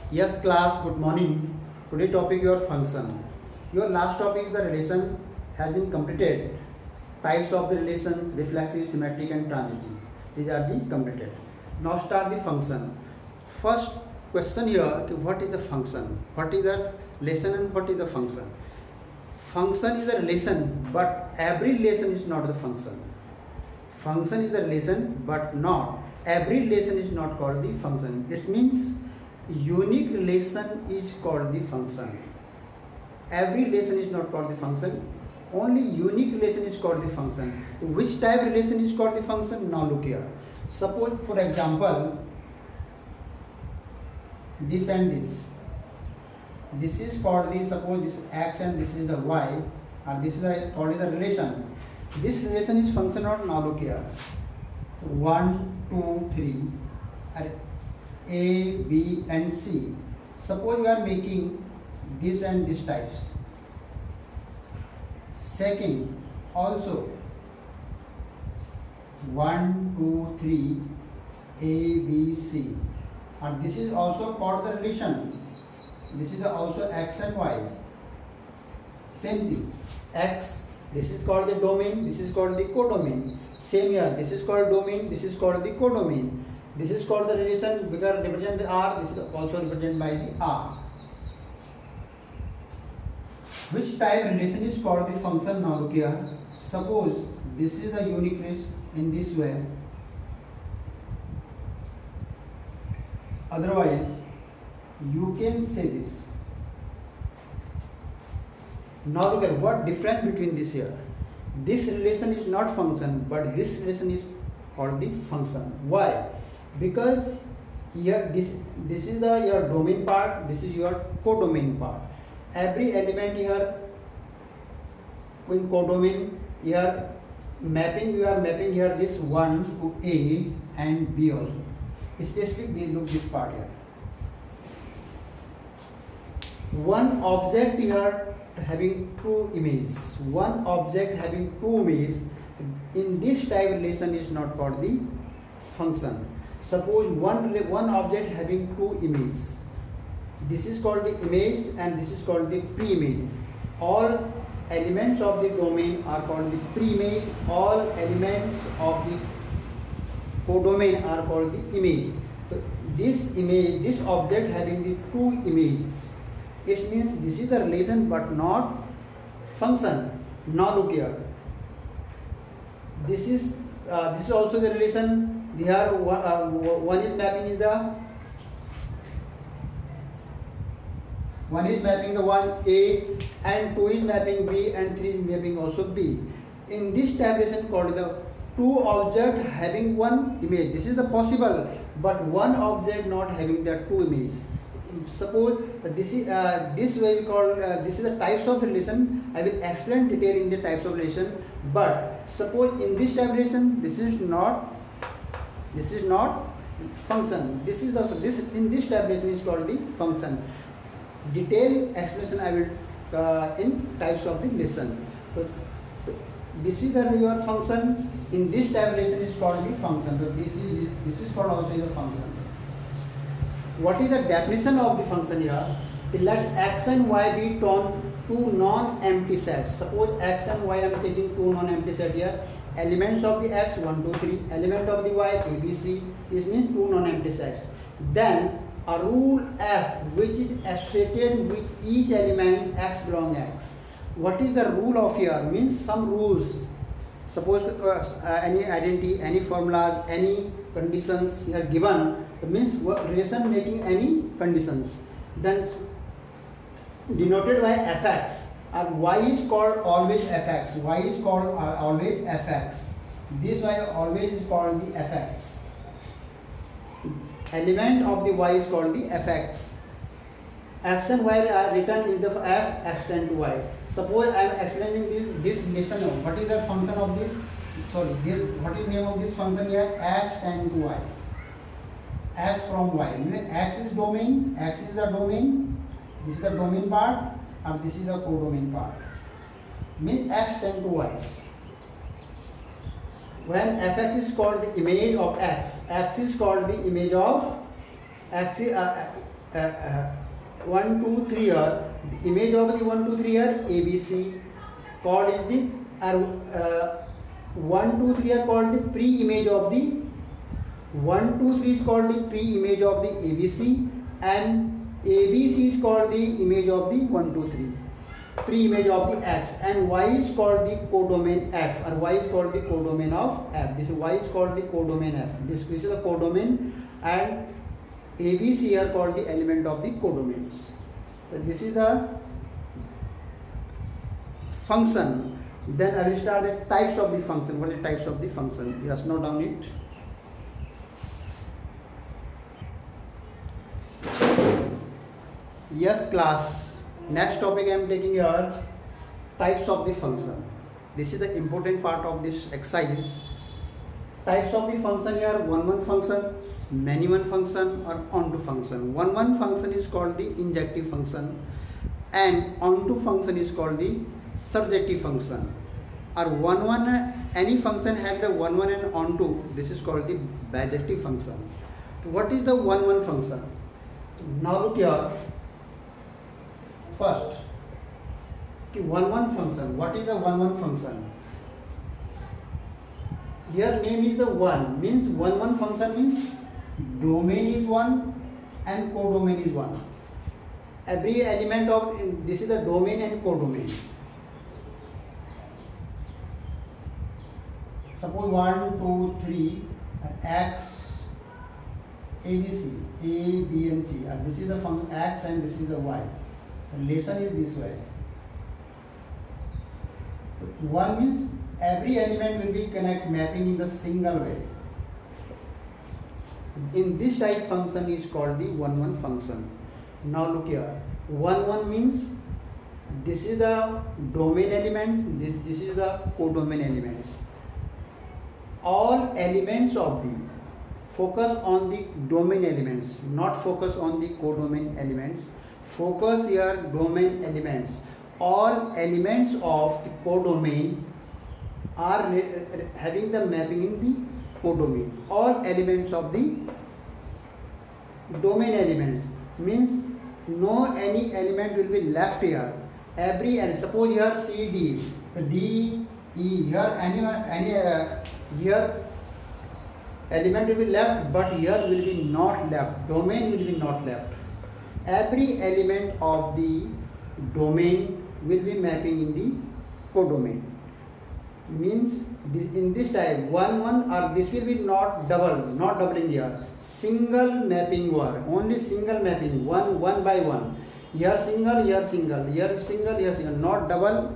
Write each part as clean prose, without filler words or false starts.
Yes, class, good morning. Today topic your function. Your last topic the relation has been completed. Types of the relations, reflexive, symmetric and transitive. These are the completed. Now start the function. First question here, what is the function? What is the relation and what is the function? Function is a relation, but every relation is not the function. Function is a relation, but not every relation is not called the function. It means unique relation is called the function. Every relation is not called the function. Only unique relation is called the function. Which type relation is called the function? Now look here. Suppose for example, this and this. This is called the, suppose this x and this is the y, and this is called the relation. This relation is function or now look here. 1, 2, 3 are A, B and C. Suppose we are making this and this types. Second, also 1, 2, 3 A, B, C. And this is also called the relation. This is also x and y. Same thing. X, this is called the domain, this is called the codomain. Same here, this is called domain, this is called the codomain. This is called the relation because represent the R, this is also represented by the R. Which type relation is called the function? Now look here. Suppose this is the uniqueness in this way. Otherwise, you can say this. Now look at what difference between this here. This relation is not function, but this relation is called the function. Why? Because here this is the your domain part, this is your codomain part. Every element here in codomain, here mapping, you are mapping here this 1 to A and B also. Specifically look this part here. One object here having two images. One object having two images in this type relation is not called the function. Suppose one object having two images. This is called the image and this is called the pre-image. All elements of the domain are called the pre-image. All elements of the codomain are called the image. So this image, this object having the two images, it means this is the relation but not function. Now look here. This is also the relation. Here one is mapping is the one is mapping the 1 A and 2 is mapping B and 3 is mapping also B. In this type relation called the two object having one image. This is the possible, but one object not having the two images. Suppose this is this way called this is the types of relation. I will explain detail in the types of relation. But suppose in this type relation, this is not function. This is the in this type relation is called the function. Detailed explanation I will in types of the relation. So this is your function. In this type relation is called the function. So this is called also the function. What is the definition of the function here? Let x and y be two non-empty sets. Suppose x and y I am taking two non-empty sets here. Elements of the x 1, 2, 3. Element of the y a, b, c. This means two non-empty sets. Then a rule f which is associated with each element x belong x. What is the rule of here? Means some rules. Suppose any identity, any formulas, any conditions here given. It means relation making any conditions. Then denoted by fx. And y is called always fx. Y is called always fx. This y always is called the fx. Element of the y is called the fx. X and y are written in the f extend to y. Suppose I am explaining this relation. What is the function of this? Sorry, what is the name of this function here? X tend to y. X from y. X is domain. X is the domain. This is the domain part, and this is the codomain part. Means x tend to y. When fx is called the image of x is called the image of x. 1 2 3 here, the image of the 1 2 3 here ABC called is the 1 2 3 are called the pre-image of the 1 2 3 is called the pre-image of the ABC, and ABC is called the image of the 1 2 3, pre-image of the X, and Y is called the codomain F, or Y is called the codomain of F. This is Y is called the codomain F. This is the codomain, and ABC are called the element of the codomains. So this is the function. Then I will start the types of the function. What are the types of the function? Just note down it. Yes, class. Next topic I am taking here, types of the function. This is the important part of this exercise. Types of the function here: one-one functions, many-one function, or onto function. One-one function is called the injective function, and onto function is called the surjective function. Or one-one, any function have the one-one and onto, this is called the bijective function. What is the one-one function? Now look here. First, one-one function. What is the one-one function? Here name is the one, means one-one function means domain is one and codomain is one. Every element of this is the domain and codomain. Suppose 1 2 3 X ABC, A B and C, and this is the function X and this is the Y. The relation is this way. One means every element will be connect mapping in the single way. In this type function is called the one-one function. Now look here. One-one means this is the domain elements, this is the codomain elements. All elements of the, focus on the domain elements, not focus on the codomain elements. Focus here domain elements. All elements of the codomain are having the mapping in the codomain. All elements of the domain elements means no any element will be left here. Every element, suppose here C D, D E, here any here element will be left, but here will be not left. Domain will be not left. Every element of the domain will be mapping in the codomain. Means this, in this type 1 1, or this will be not doubling here, single mapping were, only single mapping, one by one, here single, here single, here single, here single, not double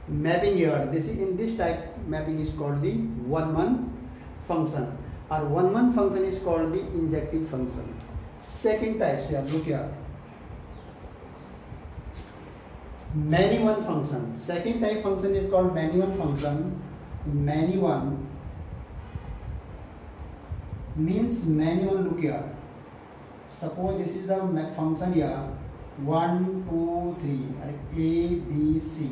mapping here. This is, in this type mapping is called the 1 1 function, or 1 1 function is called the injective function. Second types here, look here, many-one function. Second type function is called many-one function. Many-one means many-one. Look here. Suppose this is the function here. 1 2 3 A B C.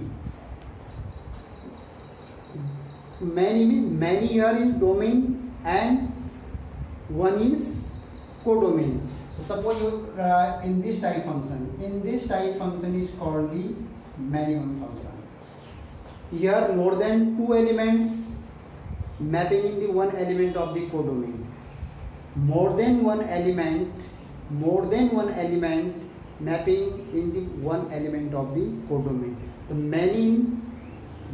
Many means many here is domain and one is codomain. Suppose you in this type function. In this type function is called the many-one function. Here more than two elements mapping in the one element of the codomain. More than one element mapping in the one element of the codomain. So many in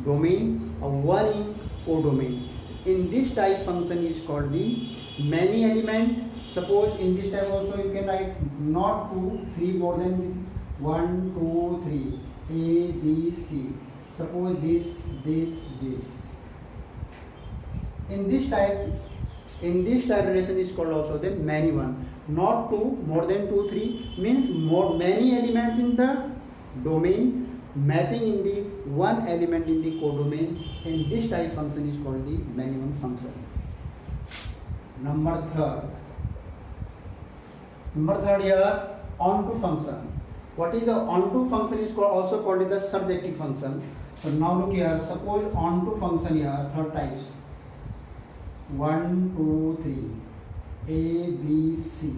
domain or one in codomain. In this type function is called the many element. Suppose in this type also you can write not 2, 3, more than 1, 2, 3, A, B, C. Suppose this. In this type relation is called also the many one. Not 2, more than 2, 3 means many elements in the domain mapping in the one element in the codomain. In this type function is called the many one function. Number third here, onto function. What is the onto function is also called the surjective function. So now look here, suppose onto function here, third types. 1 2 3 A B C.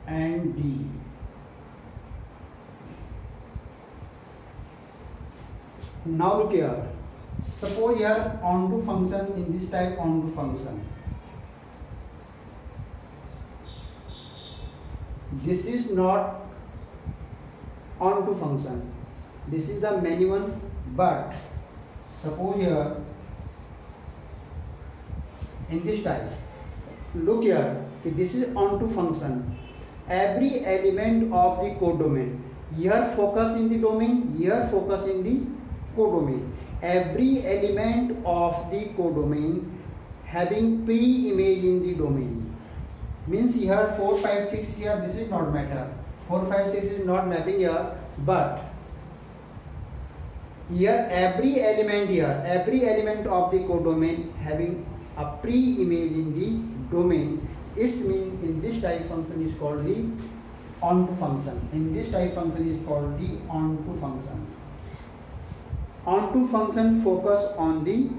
and D. Now look here. Suppose here onto function in this type onto function. This is not onto function. This is the many one, but suppose here in this type. Look here. This is onto function. Every element of the codomain. Here focus in the domain. Here focus in the codomain. Every element of the codomain having pre-image in the domain. Means here 4, 5, 6 here, this is not matter. 4, 5, 6 is not mapping here, but here every element of the codomain having a pre-image in the domain. It means in this type function is called the onto function. In this type function is called the onto function. Onto function focus on the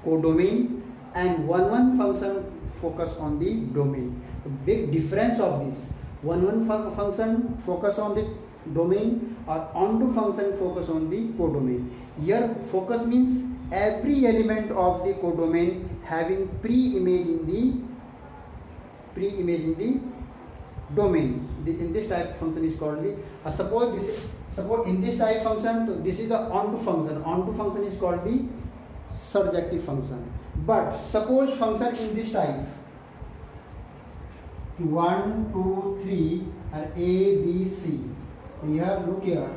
codomain and one function focus on the domain. The big difference of this, one function focus on the domain or onto function focus on the codomain. Here focus means every element of the codomain having pre-image in the domain. In this type function is called the suppose in this type function, so this is the onto function. Onto function is called the surjective function. But suppose function in this type 1, 2, 3 are A, B, C. Here look here.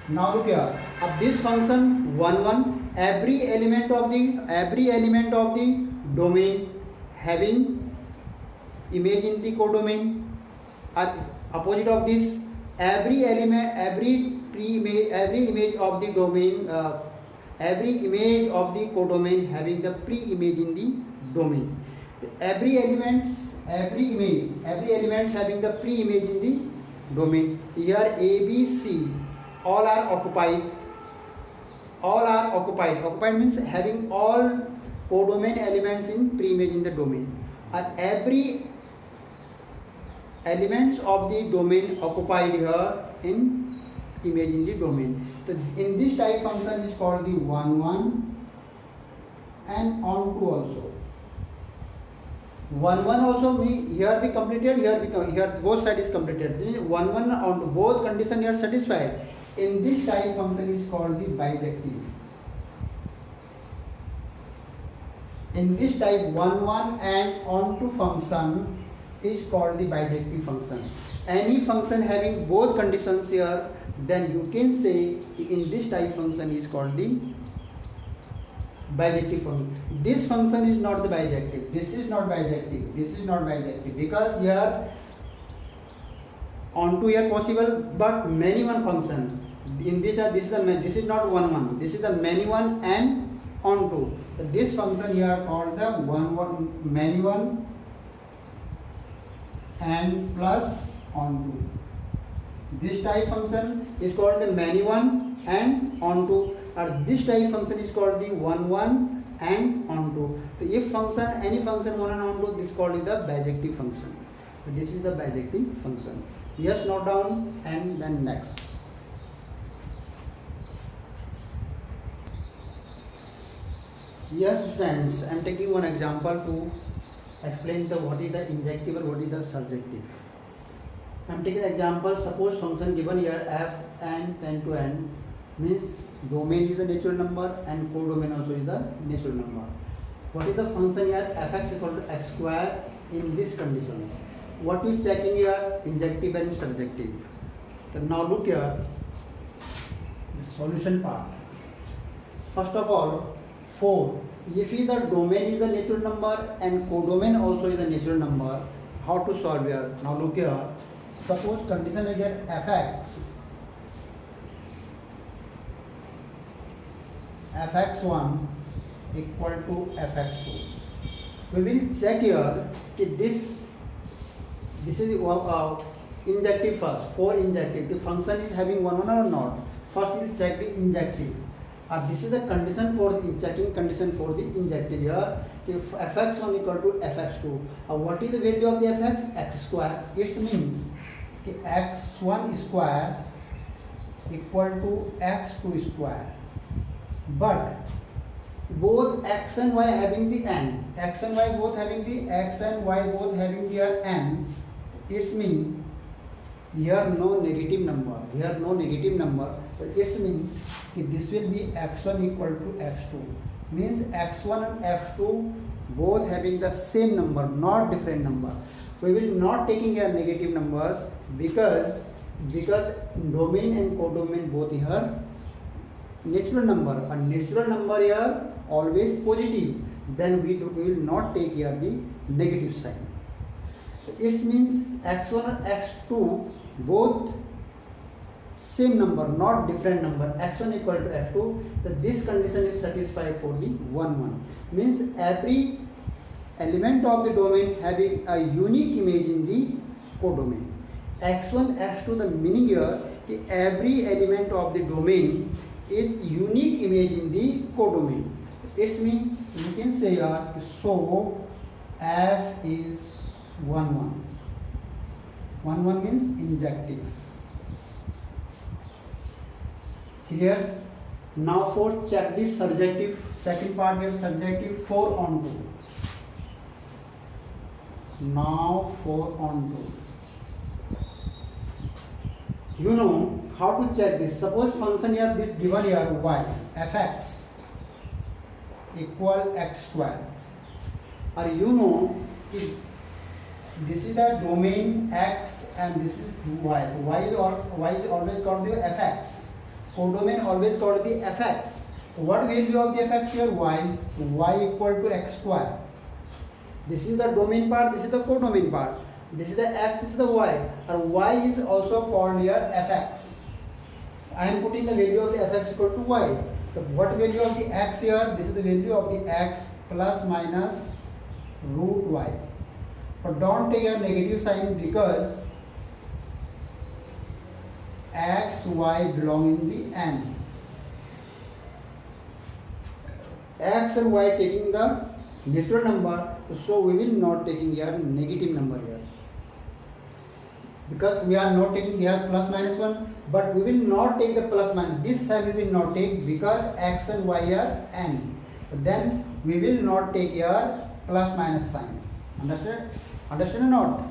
Now look here. Of this function 1, 1, every element of the domain having image in the codomain. Opposite of this, every image of the domain, every image of the codomain having the pre-image in the domain. Every elements having the pre-image in the domain. Here A, B, C, all are occupied. Occupied means having all codomain elements in pre-image in the domain. And every elements of the domain occupied here in image in the domain. So in this type function is called the 1, 1 and onto also. 1, 1 also here be completed, here both side is completed. This is 1, 1 onto, both condition here satisfied. In this type function is called the bijective. In this type 1, 1 and onto function is called the bijective function. Any function having both conditions here, then you can say in this type function is called the bijective function. This function is not the bijective. This is not bijective because here onto here possible, but many one function. In this this is not 1, 1. This is the many one and onto. So this function here called the 1, 1 many one and plus onto. This type function is called the many one and onto, or this type function is called the 1, 1 and onto. So if any function 1 and onto, this is called the bijective function. So this is the bijective function. Yes, note down and then next. Yes, students, I am taking one example to explain what is the injective and what is the surjective. I am taking an example. Suppose function given here f n tend to n means domain is the natural number and codomain also is the natural number. What is the function here? Fx equal to x square in these conditions. What we checking here? Injective and surjective. So now look here, the solution part. First of all, 4. If the domain is the natural number and codomain also is a natural number, how to solve here? Now look here. Suppose condition is here fx1 equal to fx2. We will check here that this is injective first. For injective, the function is having 1, 1 or not. First we will check the injective. this is the condition for the checking condition for the injective here. If fx1 equal to fx2, what is the value of the fx? X square. It means x1 square equal to x2 square. But both x and y having the n, x and y both having the n. It means here no negative number. It means this will be x1 equal to x2. Means x1 and x2 both having the same number, not different number. We will not taking here negative numbers because domain and codomain both here natural number. A natural number here always positive. Then we will not take here the negative sign. It means x1 and x2 both same number, not different number. x1 equal to x2. That this condition is satisfied for the 1 1. Means every element of the domain having a unique image in the codomain. x1, x2. The meaning here is every element of the domain is unique image in the codomain. It means you can say here so f is 1 1. 1 1 means injective. Clear? Now for check this surjective. Second part here surjective 4 on 2. Now 4 on 2. You know how to check this. Suppose function here this given here y fx equal x square. Or you know if this is the domain x and this is y. Y is always called the fx. Codomain always called the fx. What value of the fx here? Y. Y equal to x square. This is the domain part. This is the codomain part. This is the x. This is the y. And y is also called here fx. I am putting the value of the fx equal to y. So what value of the x here? This is the value of the x plus minus root y. But don't take a negative sign because x, y belong in the n. X and y taking the natural number, so we will not taking here negative number here. Because we are not taking here plus minus 1, but we will not take the plus minus. This side we will not take because x and y are n. Then we will not take here plus minus sign. Understand? Understand or not?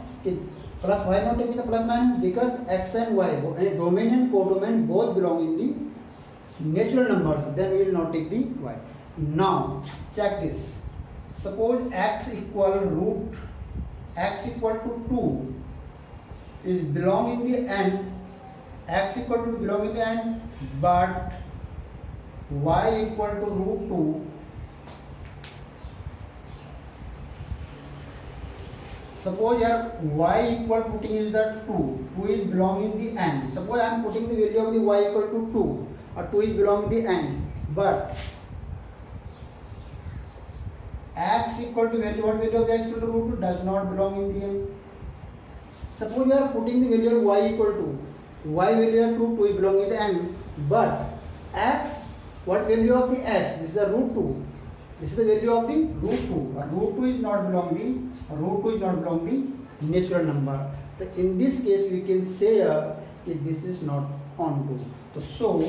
Plus why not taking the plus minus? Because x and y, domain and codomain both belong in the natural numbers. Then we will not take the y. Now check this. Suppose x equal to 2 is belong in the n. X equal to belong in the n, but y equal to root 2. Suppose here y equal putting is that 2. 2 is belong in the n. Suppose I am putting the value of the y equal to 2. Or 2 is belong in the n. But x equal to value, what value of the x equal to root 2 does not belong in the n. Suppose you are putting the value of y equal to y value of 2 is belong in the n. But x, what value of the x? This is the root 2. This is the value of the root 2. Root 2 is not belong the natural number. So in this case we can say that this is not onto. So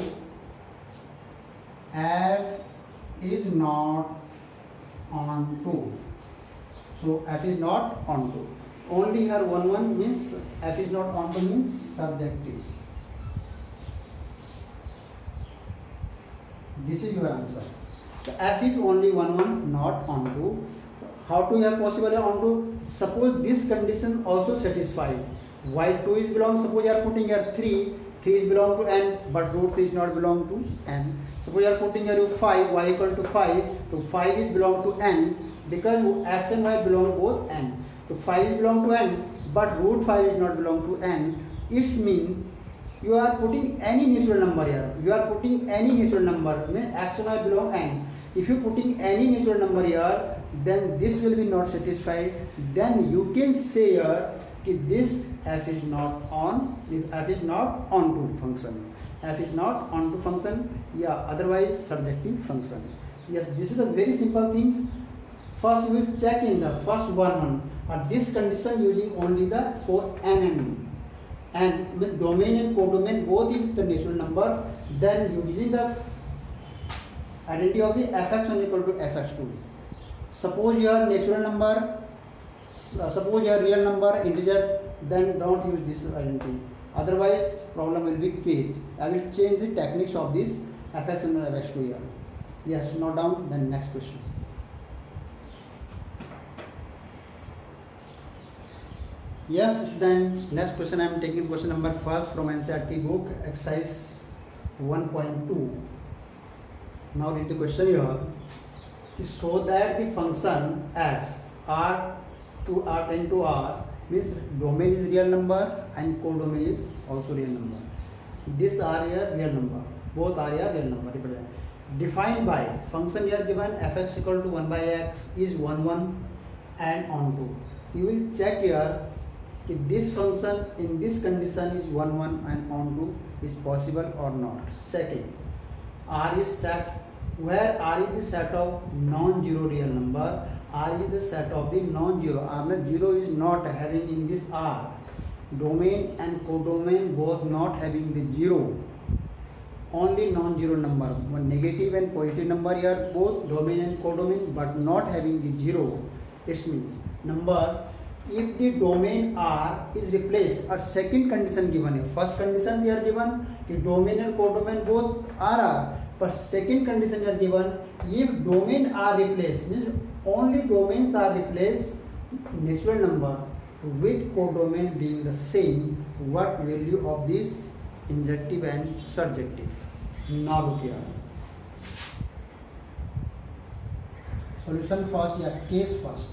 f is not onto. So f is not onto. Only here 1 1 means f is not onto means subjective. This is your answer. So f is only 1 1 not onto. How to have possible onto? Suppose this condition also satisfied. Y2 is belong. Suppose you are putting here 3. 3 is belong to n, but root 3 is not belong to n. Suppose you are putting here 5. Y equal to 5. So 5 is belong to n because x and y belong to both n. So 5 is belong to n, but root 5 is not belong to n. It means you are putting any natural number here. You are putting any natural number. Means x and y belong n. If you putting any natural number here, then this will be not satisfied. Then you can say here that this f is not on. If f is not onto function, f is not onto function, yeah, otherwise surjective function. Yes, this is a very simple things. First we will check in the first one this condition using only the for n and with domain and codomain both is the natural number. Then using the identity of the fx1 equal to fx2. Suppose your natural number, suppose your real number integer, then don't use this identity. Otherwise problem will be created. I will change the techniques of this fx1 and fx2 here. Yes, note down. Then next question. Yes, students. Next question. I am taking question number first from NCERT book, exercise 1.2. Now read the question here. So that the function f r to r tend to r means domain is real number and codomain is also real number. This are your real number. Both are your real number. Defined by function here given fx equal to 1 by x is 1 1 and onto. You will check here if this function in this condition is 1 1 and onto is possible or not. Second, r is set where r is the set of non-zero real number. R is the set of the non-zero. Zero is not having in this r. Domain and codomain both not having the zero. Only non-zero number. One negative and positive number here both domain and codomain but not having the zero. It means number if the domain R is replaced or second condition given here. First condition they are given the domain and codomain both are but second condition they are given if domain are replaced means only domains are replaced natural number with codomain being the same. What value of this injective and surjective? Now look here. Solution first, yeah, case first.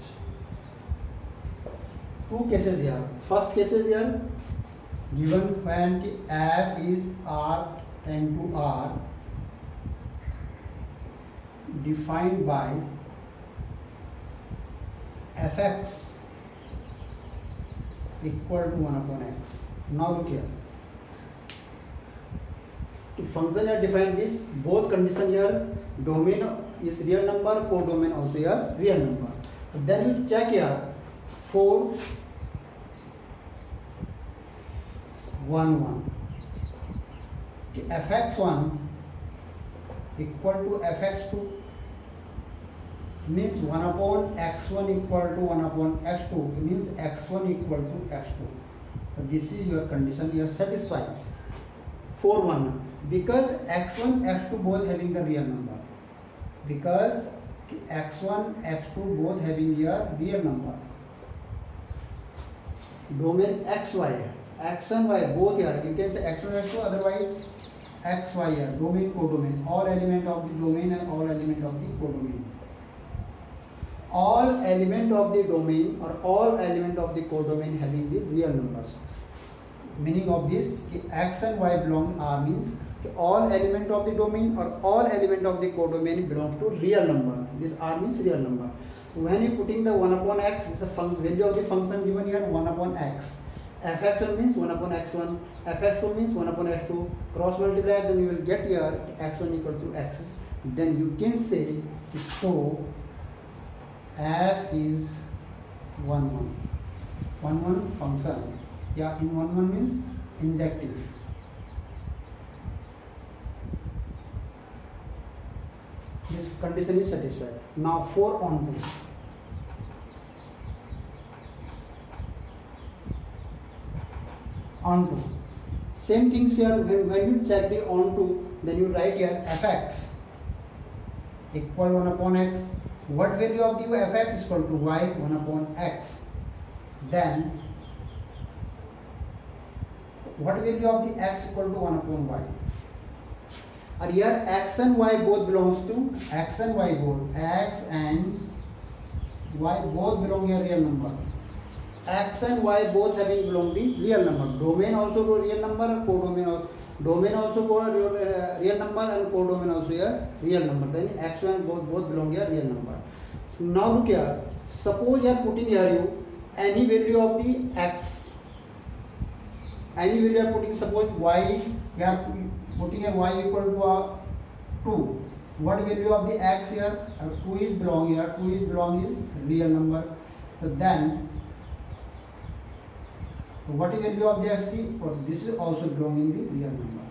Two cases here. First case is here given when f is r tend to r defined by fx equal to 1 upon x. Now look here. The function here defined this both condition here domain is real number, codomain also here real number. Then you check here for 1 1 fx1 equal to fx2 means 1 upon x1 equal to 1 upon x2 means x1 equal to x2. So this is your condition you are satisfied. For 1 because x1 x2 both having the real number, because x1 x2 both having your real number. Domain xy x and y both here you can say x1 x2 otherwise xy here domain codomain all element of the domain and all element of the codomain. All element of the domain or all element of the codomain having the real numbers. Meaning of this x and y belong R means all element of the domain or all element of the codomain belongs to real number. This R means real number. When you putting the 1 upon x, this is a value of the function given here 1 upon x. fx1 means 1 upon x1, fx2 means 1 upon x2. Cross multiply, then you will get here x1 equal to x. Then you can say so f is 1 1. 1 1 function. Yeah, in 1 1 means injective. This condition is satisfied. Now 4 on 2. On 2. Same things here. When you check the on 2, then you write here fx equal 1 upon x. What value of the fx is equal to y 1 upon x. Then what value of the x equal to 1 upon y? And here x and y both belongs to x and y both. X and y both belong here real number. X and y both having belong the real number. Domain also real number, codomain also. Domain also real number and codomain also here real number. Then x and both belong here real number. So now look here. Suppose you are putting here you any value of the x. Any value you are putting. Suppose y you are putting here y equal to 2. What value of the x here? 2 is belong here. 2 is belong is real number. So then, what is value of the xt? Or this is also belonging the real number.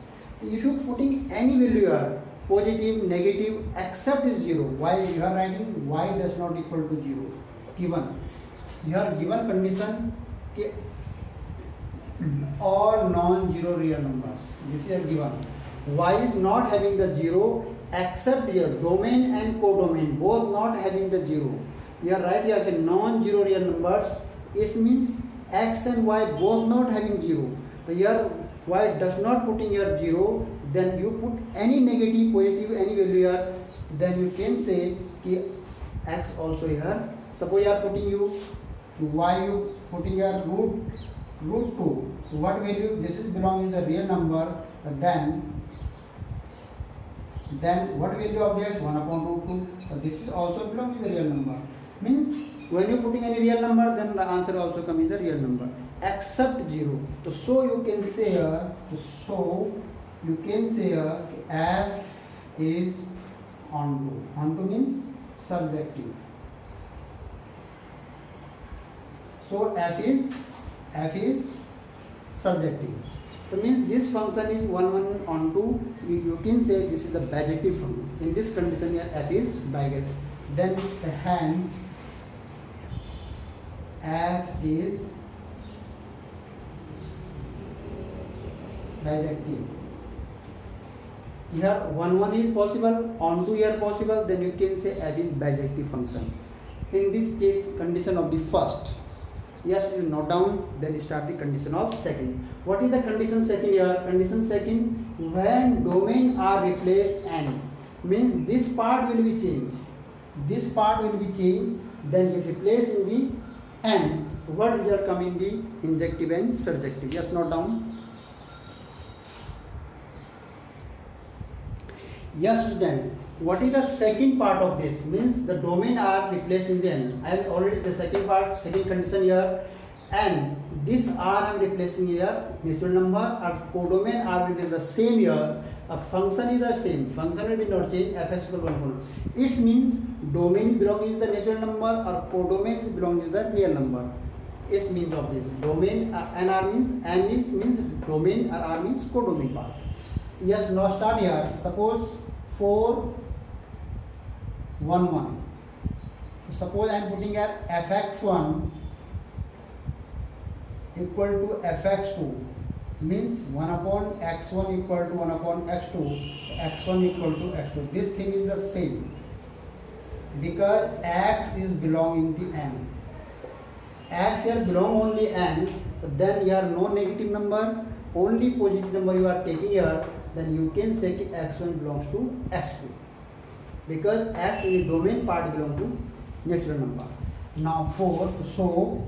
If you putting any value here, positive, negative, except is 0. Why you are writing y does not equal to 0? Given. You are given condition कि all non-zero real numbers. This is given. Y is not having the 0 except here domain and codomain both not having the 0. You are right here non-zero real numbers. It means x and y both not having 0. So here y does not put in here 0. Then you put any negative, positive, any value here. Then you can say कि x also here. Suppose you are putting you y you putting here root 2. What value? This is belongs to the real number. Then what value of this? 1 upon root 2. So this is also belongs to the real number. Means when you putting any real number, then the answer also come in the real number except 0. So you can say here. F is onto. Onto means surjective. So f is surjective. So means this function is 1 onto. You can say this is the bijective function. In this condition here f is bijective. Then hence f is bijective. Here 1 is possible, onto here possible. Then you can say f is bijective function. In this case, condition of the first. Yes, you note down, then you start the condition of second. What is the condition second here? Condition second, when domain are replaced n, means this part will be changed. This part will be changed, then you replace in the n. What will come in the injective and surjective? Yes, note down. Yes, student. What is the second part of this? Means the domain are replaced in the n. I have already the second part, second condition here, and this r I am replacing here natural number. Or codomain r will be the same here. A function is the same. Function will be not change. Fx equal 1. It means domain belongs to the natural number or codomain belongs to the real number. It means of this domain nr means n is means domain or r means codomain part. Yes, now start here. Suppose 4 1 1. Suppose I am putting here fx1 equal to fx2, means 1 upon x1 equal to 1 upon x2, x1 equal to x2. This thing is the same because x is belonging to n. X here belong only n, then you have no negative number, only positive number you are taking here. Then you can say that x1 belongs to x2 because x in the domain part belongs to natural number. Now 4, so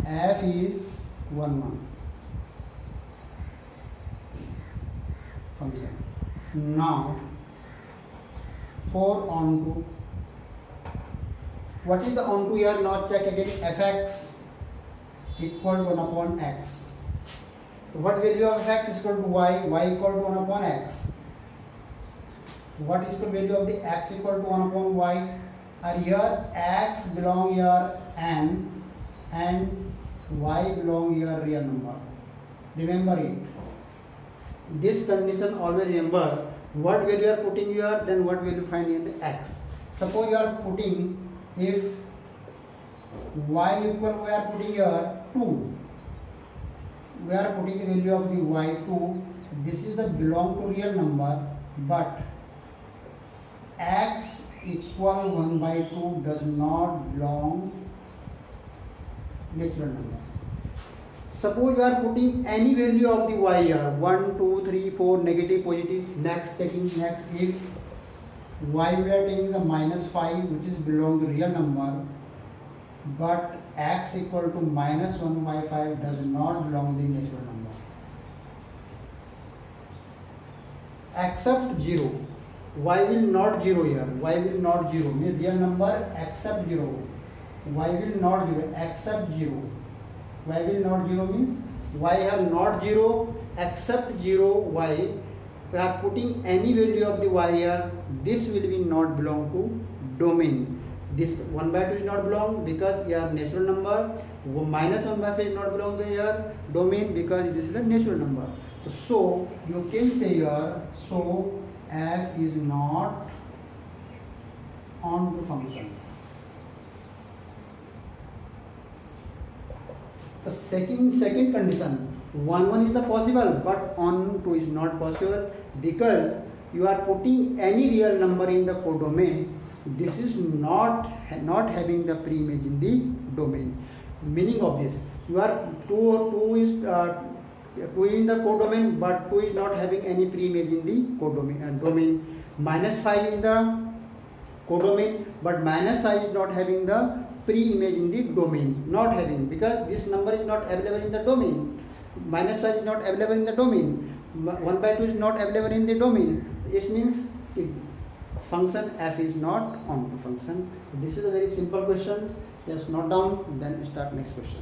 f is 1 1 function. Now 4 onto. What is the onto here? Now check again. Fx equal to 1 upon x. What value of x is equal to y? Y equal to 1 upon x. What is the value of the x equal to 1 upon y? And here x belong here n and y belong here real number. Remember it. This condition always remember what value you are putting here, then what value find in the x. Suppose you are putting if y equal we are putting here 2. We are putting the value of the y2. This is the belong to real number, but x equal 1 by 2 does not belong natural number. Suppose you are putting any value of the y here 1, 2, 3, 4 negative, positive. Next if y we are taking the -5 which is belong to real number, but x equal to -1 by 5 does not belong to the natural number. Except 0. Y will not 0 here. Y will not 0 means real number except 0. Y will not 0 except 0. Y will not 0 means y have not 0 except 0 y, we are putting any value of the y here, this will be not belong to domain. This 1 by 2 is not belong because your natural number, minus 1 by 5 is not belong to your domain because this is a natural number. So you can say here, so f is not onto function. The second condition, 1 is the possible but on 2 is not possible because you are putting any real number in the codomain. This is not having the pre-image in the domain. Meaning of this, you are 2 is in the codomain but 2 is not having any pre-image in the codomain domain. Minus 5 in the codomain but minus 5 is not having the pre-image in the domain. Not having because this number is not available in the domain. Minus 5 is not available in the domain. 1 by 2 is not available in the domain. It means function f is not onto function. This is a very simple question. Just note down, then start next question.